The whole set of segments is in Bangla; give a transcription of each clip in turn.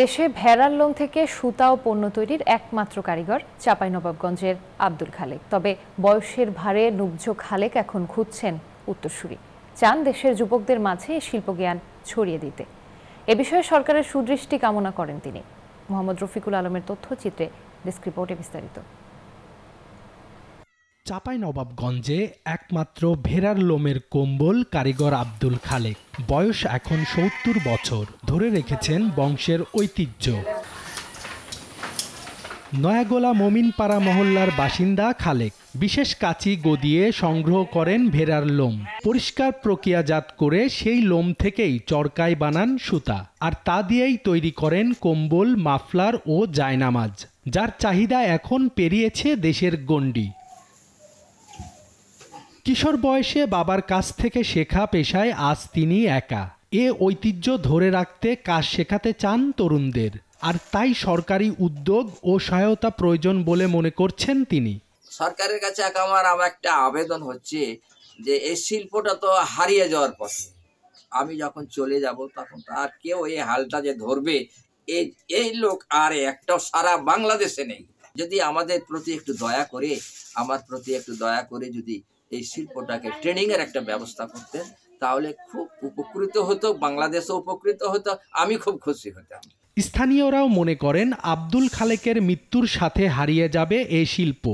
দেশে ভেড়ার লোম থেকে সুতা ও পণ্য তৈরির একমাত্র কারিগর চাঁপাইনবাবগঞ্জের আব্দুল খালেক। তবে বয়সের ভারে নুবজ খালেক এখন খুঁজছেন উত্তরসূরি, চান দেশের যুবকদের মাঝে শিল্পজ্ঞান ছড়িয়ে দিতে। এ বিষয়ে সরকারের সুদৃষ্টি কামনা করেন তিনি। মোহাম্মদ রফিকুল আলমের তথ্যচিত্রে ডেস্ক রিপোর্টে বিস্তারিত। চাঁপাইনবাবগঞ্জে একমাত্র ভেড়ার লোমের কম্বল কারিগর আব্দুল খালেক। বয়স এখন ৭০ বছর, ধরে রেখেছেন বংশের ঐতিহ্য। নয়াগোলা মমিনপাড়া মহল্লার বাসিন্দা খালেক বিশেষ কাঁচি গদিয়ে সংগ্রহ করেন ভেড়ার লোম। পরিষ্কার প্রক্রিয়াজাত করে সেই লোম থেকেই চরকায় বানান সুতা, আর তা দিয়েই তৈরি করেন কম্বল, মাফলার ও জায়নামাজ, যার চাহিদা এখন পেরিয়েছে দেশের গণ্ডি। কিশোর বয়সে বাবার কাছ থেকে শেখা পেশায় আজ তিনি একা। এ ঐতিহ্য ধরে রাখতে কাজ শেখাতে চান তরুণদের, আর তাই সরকারি উদ্যোগ ও সহায়তা প্রয়োজন বলে মনে করছেন তিনি। সরকারের কাছে আমার একটা আবেদন হচ্ছে যে এই শিল্পটা তো হারিয়ে যাওয়ার পথে, আমি যখন চলে যাব তখন আর কেউ এই হালটা যে ধরবে এই লোক আর একটাও সারা বাংলাদেশে নেই। যদি আমাদের প্রতি একটু দয়া করে, আমার প্রতি একটু দয়া করে যদি এই শিল্পটাকে ট্রেনিং এর একটা ব্যবস্থা করতেন, তাহলে খুব উপকৃত হতো, বাংলাদেশও উপকৃত হতো, আমি খুব খুশি হতাম। স্থানীয়রাও মনে করেন আব্দুল খালেকের মৃত্যুর সাথে হারিয়ে যাবে এই শিল্প।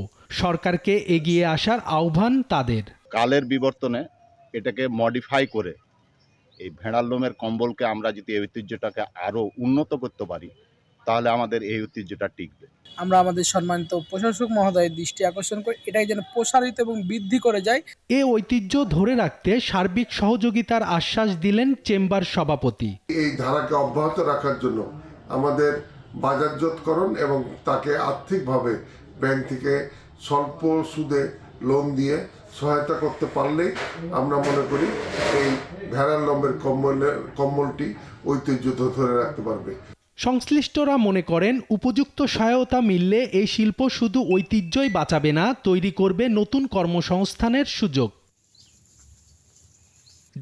সরকারকে এগিয়ে আসার আহ্বান তাদের। কালের বিবর্তনে এটাকে মডিফাই করে এই ভেড়ার লোমের কম্বলকে আমরা যদি এই ঐতিহ্যটাকে আরো উন্নত করতে পারি, তাহলে আমাদের এই ঐতিহ্যটা টিকবে। আমরা আমাদের সম্মানিত প্রশাসক মহোদয়ের দৃষ্টি আকর্ষণ করে এটাই যেন প্রসারিত এবং বৃদ্ধি করে যায়। এই ঐতিহ্য ধরে রাখতে সার্বিক সহযোগিতার আশ্বাস দিলেন চেম্বার সভাপতি। এই ধারাকে অব্যাহত রাখার জন্য আমাদের বাজারজাতকরণ এবং তাকে আর্থিকভাবে ব্যাংক থেকে স্বল্প সুদে লোন দিয়ে সহায়তা করতে পারলেই আমরা মনে করি এই ভেড়ার লোমের কম্বলটি ঐতিহ্য ধরে রাখতে পারবে। সংশ্লিষ্টরা মনে করেন উপযুক্ত সহায়তা মিললে এই শিল্প শুধু ঐতিহ্যই বাঁচাবে না, তৈরি করবে নতুন কর্মসংস্থানের সুযোগ।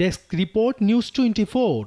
Desk report, news 24।